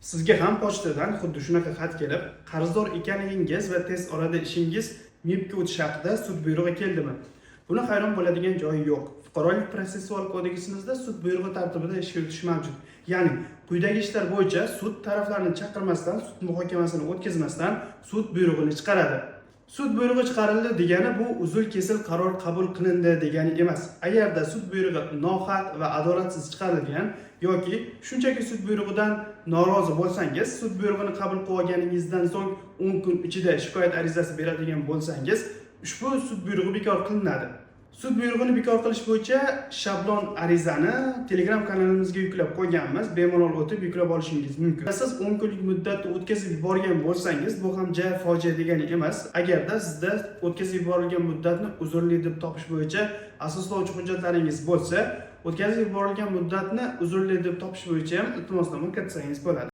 Sizga ham pochtadan xuddi shunaqa xat kelib, qarzdor ekanligingiz va tez orada ishingiz MIBga o'tish haqida sud buyrug'i keldimi? Buni hayron bo'ladigan joyi yo'q. Fuqarolik protsessual kodeksimizda sud buyrug'i tartibida ish yuritish mavjud. Ya'ni quyidagi ishlar bo'yicha sud taraflarni chaqirmasdan, sud muhokamasini o'tkazmasdan sud buyrug'ini chiqaradi. Sud buyrug'i chiqarildi degani bu uzil-kesil qaror qabul qilindi degani emas. Agarda sud buyrug'i nohaq va adolatsiz chiqarilgan yoki shunchaki sud buyrug'idan norozi bo'lsangiz, sud buyrug'ini qabul qilib olganingizdan so'ng 10 kun ichida shikoyat arizasi beradigan bo'lsangiz, ushbu sud buyrug'i bekor qilinadi. Sud buyrug'ini bekor qilish bo'yicha shablon arizani Telegram kanalimizga yuklab qo'yganmiz. Bemalol o'tib yuklab olishingiz mumkin. Siz 10 kunlik muddatni o'tkazib yuborgan bo'lsangiz, bu ham fojia degani emas. Agarda sizda o'tkazib yuborilgan muddatni uzrli deb topish bo'yicha asoslovchi hujjatlaringiz bo'lsa, o'tkazib yuborilgan muddatni uzrli deb topish bo'yicha ham iltimosnoma kiritsangiz bo'ladi.